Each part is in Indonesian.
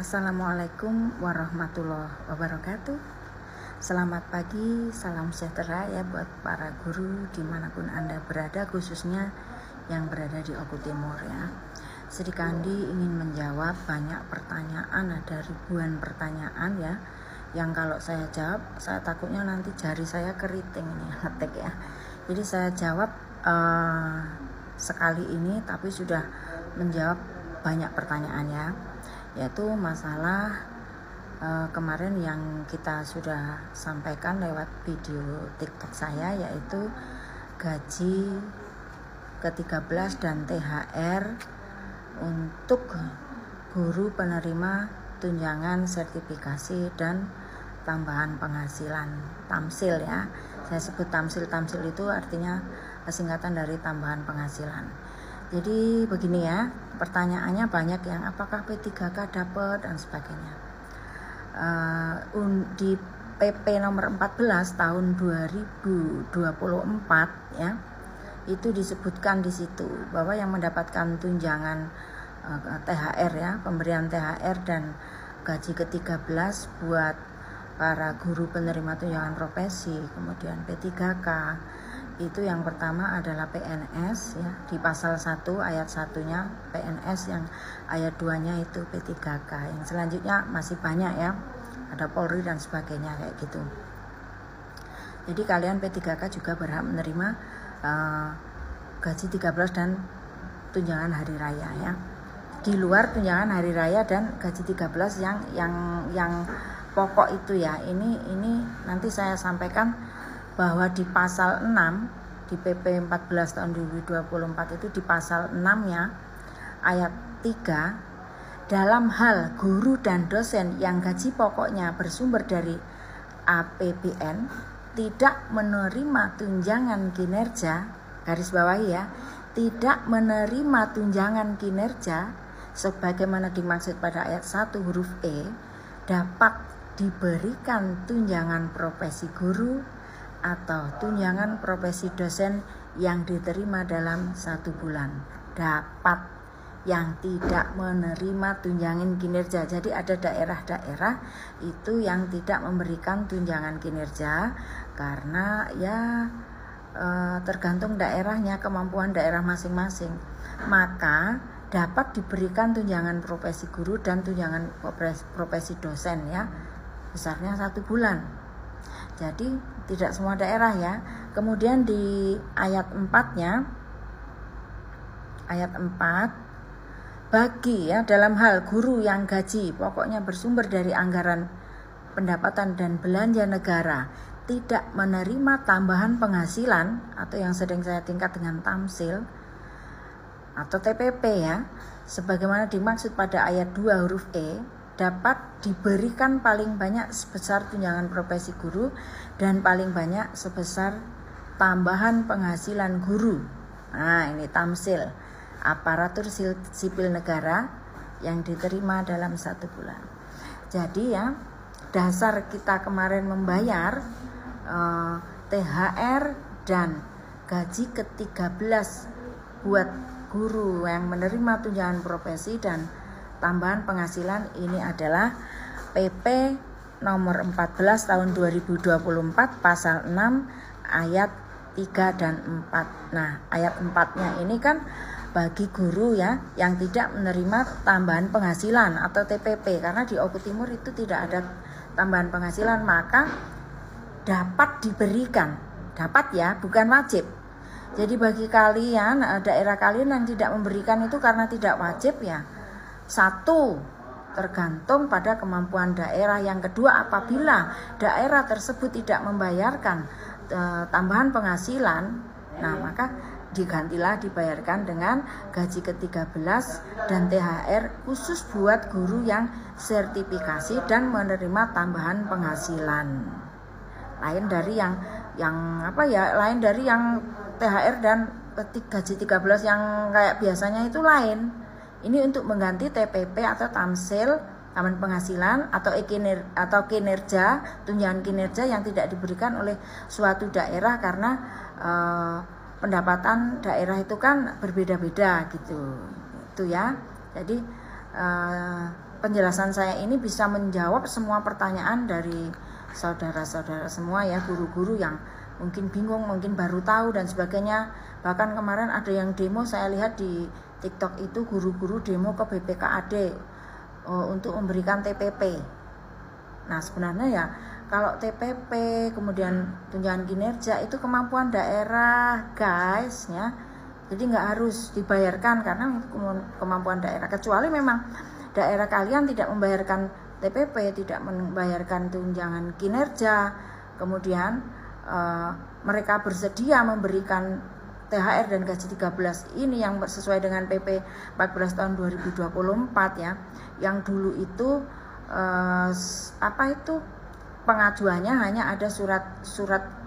Assalamualaikum warahmatullahi wabarakatuh. Selamat pagi, salam sejahtera ya buat para guru dimanapun Anda berada, khususnya yang berada di Oku Timur ya. Sri Kandi ingin menjawab banyak pertanyaan, ada ribuan pertanyaan ya, yang kalau saya jawab, saya takutnya nanti jari saya keriting ini ngetik ya. Jadi saya jawab sekali ini, tapi sudah menjawab banyak pertanyaan ya, yaitu masalah kemarin yang kita sudah sampaikan lewat video TikTok saya, yaitu gaji ke-13 dan THR untuk guru penerima tunjangan sertifikasi dan tambahan penghasilan, tamsil ya. Saya sebut tamsil itu artinya singkatan dari tambahan penghasilan. Jadi begini ya, pertanyaannya banyak yang apakah P3K dapat dan sebagainya. Di PP nomor 14 tahun 2024 ya, itu disebutkan di situ bahwa yang mendapatkan tunjangan THR ya, pemberian THR dan gaji ke-13 buat para guru penerima tunjangan profesi, kemudian P3K, itu yang pertama adalah PNS ya, di pasal 1 ayat 1-nya PNS, yang ayat 2-nya itu P3K. Yang selanjutnya masih banyak ya, ada Polri dan sebagainya kayak gitu. Jadi kalian P3K juga berhak menerima gaji 13 dan tunjangan hari raya ya. Di luar tunjangan hari raya dan gaji 13 yang pokok itu ya. Ini nanti saya sampaikan bahwa di pasal 6 di PP 14 tahun 2024 itu di pasal 6-nya ayat 3, dalam hal guru dan dosen yang gaji pokoknya bersumber dari APBN tidak menerima tunjangan kinerja, garis bawahi ya, tidak menerima tunjangan kinerja sebagaimana dimaksud pada ayat 1 huruf E, dapat diberikan tunjangan profesi guru atau tunjangan profesi dosen yang diterima dalam 1 bulan. Dapat, yang tidak menerima tunjangan kinerja. Jadi ada daerah-daerah itu yang tidak memberikan tunjangan kinerja karena ya tergantung daerahnya, kemampuan daerah masing-masing. Maka dapat diberikan tunjangan profesi guru dan tunjangan profesi dosen ya, besarnya 1 bulan. Jadi tidak semua daerah ya. Kemudian di ayat 4-nya, ayat 4, bagi ya dalam hal guru yang gaji pokoknya bersumber dari anggaran pendapatan dan belanja negara tidak menerima tambahan penghasilan atau yang sering saya tingkat dengan tamsil atau TPP ya, sebagaimana dimaksud pada ayat 2 huruf E, dapat diberikan paling banyak sebesar tunjangan profesi guru dan paling banyak sebesar tambahan penghasilan guru. Nah, ini tamsil, aparatur sipil negara yang diterima dalam 1 bulan. Jadi ya, dasar kita kemarin membayar THR dan gaji ke-13 buat guru yang menerima tunjangan profesi dan tambahan penghasilan ini adalah PP nomor 14 tahun 2024 pasal 6 ayat 3 dan 4. Nah, ayat 4-nya ini kan bagi guru ya yang tidak menerima tambahan penghasilan atau TPP, karena di Oku Timur itu tidak ada tambahan penghasilan, maka dapat diberikan. Dapat ya, bukan wajib. Jadi bagi kalian, daerah kalian yang tidak memberikan itu karena tidak wajib ya. 1, tergantung pada kemampuan daerah. Yang kedua, apabila daerah tersebut tidak membayarkan tambahan penghasilan, nah maka digantilah dibayarkan dengan gaji ke-13 dan THR khusus buat guru yang sertifikasi dan menerima tambahan penghasilan. Lain dari yang lain dari yang THR dan gaji 13 yang kayak biasanya itu lain. Ini untuk mengganti TPP atau tamsil, tambahan penghasilan atau kinerja, tunjangan kinerja yang tidak diberikan oleh suatu daerah karena pendapatan daerah itu kan berbeda-beda gitu. Itu ya. Jadi penjelasan saya ini bisa menjawab semua pertanyaan dari saudara-saudara semua ya, guru-guru yang mungkin bingung, mungkin baru tahu dan sebagainya. Bahkan kemarin ada yang demo, saya lihat di TikTok itu guru-guru demo ke BPKAD untuk memberikan TPP. Nah sebenarnya ya kalau TPP kemudian tunjangan kinerja itu kemampuan daerah guys ya, jadi nggak harus dibayarkan karena kemampuan daerah, kecuali memang daerah kalian tidak membayarkan TPP, tidak membayarkan tunjangan kinerja, kemudian mereka bersedia memberikan THR dan gaji 13 ini yang sesuai dengan PP 14 tahun 2024 ya, yang dulu itu pengajuannya hanya ada surat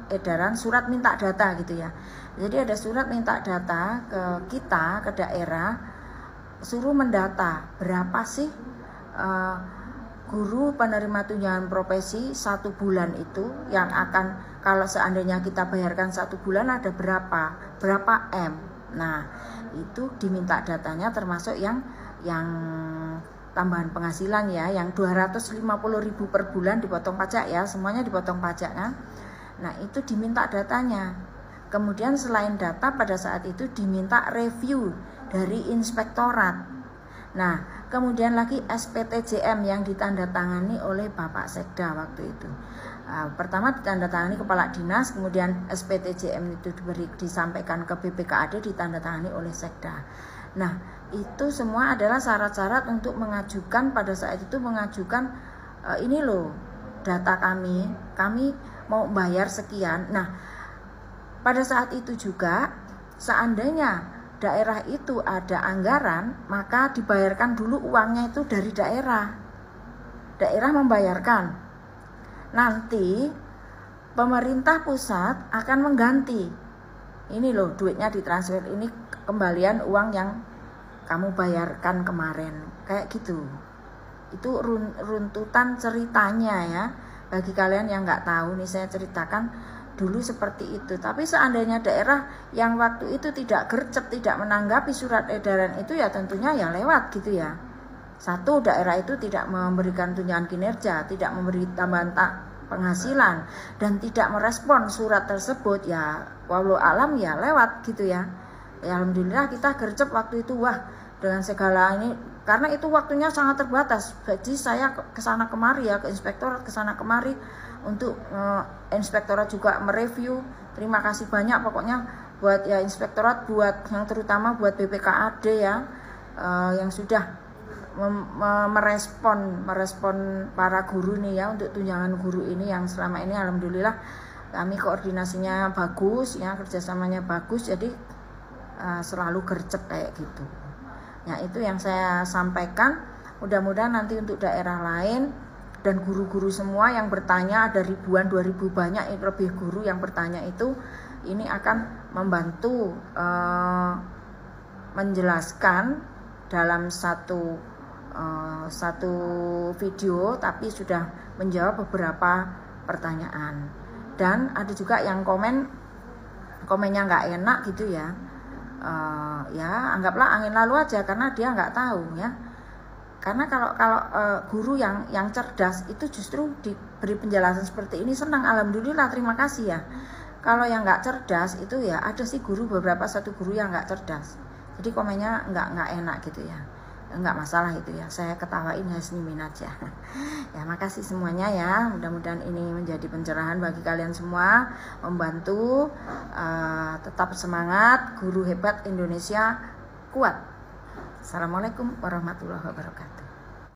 edaran, surat minta data gitu ya. Jadi ada surat minta data ke kita, ke daerah, suruh mendata berapa sih guru penerima tunjangan profesi 1 bulan itu yang akan, kalau seandainya kita bayarkan 1 bulan ada berapa M. Nah itu diminta datanya, termasuk yang tambahan penghasilan ya, yang 250.000 per bulan dipotong pajak ya, semuanya dipotong pajak kan. Nah itu diminta datanya. Kemudian selain data pada saat itu diminta review dari inspektorat. Nah kemudian lagi SPTJM yang ditandatangani oleh Bapak Sekda waktu itu. Pertama ditandatangani kepala dinas, kemudian SPTJM itu disampaikan ke BPKAD, ditandatangani oleh Sekda. Nah itu semua adalah syarat-syarat untuk mengajukan, pada saat itu mengajukan ini loh data kami mau bayar sekian. Nah pada saat itu juga seandainya daerah itu ada anggaran, maka dibayarkan dulu uangnya itu dari daerah membayarkan, nanti pemerintah pusat akan mengganti, ini loh duitnya ditransfer, ini kembalian uang yang kamu bayarkan kemarin, kayak gitu. Itu runtutan ceritanya ya, bagi kalian yang nggak tahu nih saya ceritakan dulu seperti itu. Tapi seandainya daerah yang waktu itu tidak gercep, tidak menanggapi surat edaran itu ya tentunya ya lewat gitu ya. Satu, daerah itu tidak memberikan tunjangan kinerja, tidak memberi tambahan penghasilan, dan tidak merespon surat tersebut ya walau alam ya lewat gitu ya. Ya alhamdulillah kita gercep waktu itu, wah dengan segala ini, karena itu waktunya sangat terbatas. Jadi saya kesana kemari ya, ke inspektorat kesana kemari untuk inspektorat juga mereview. Terima kasih banyak pokoknya buat ya inspektorat, buat yang terutama buat BPKAD ya, yang sudah merespon para guru nih ya, untuk tunjangan guru ini yang selama ini alhamdulillah kami koordinasinya bagus ya, kerjasamanya bagus, jadi selalu gercep kayak gitu. Ya itu yang saya sampaikan. Mudah-mudahan nanti untuk daerah lain dan guru-guru semua yang bertanya, ada ribuan 2000 banyak lebih guru yang bertanya itu, ini akan membantu menjelaskan dalam satu video, tapi sudah menjawab beberapa pertanyaan. Dan ada juga yang komennya nggak enak gitu ya. Ya anggaplah angin lalu aja, karena dia nggak tahu ya. Karena kalau guru yang cerdas itu justru diberi penjelasan seperti ini senang, alhamdulillah, terima kasih ya. Kalau yang nggak cerdas itu ya ada sih satu guru yang nggak cerdas, jadi komennya nggak enak gitu ya. Nggak masalah itu ya, saya ketawain ya, senyumin aja. Ya makasih semuanya ya, mudah-mudahan ini menjadi pencerahan bagi kalian semua, membantu. Tetap semangat, guru hebat Indonesia kuat. Assalamualaikum warahmatullahi wabarakatuh.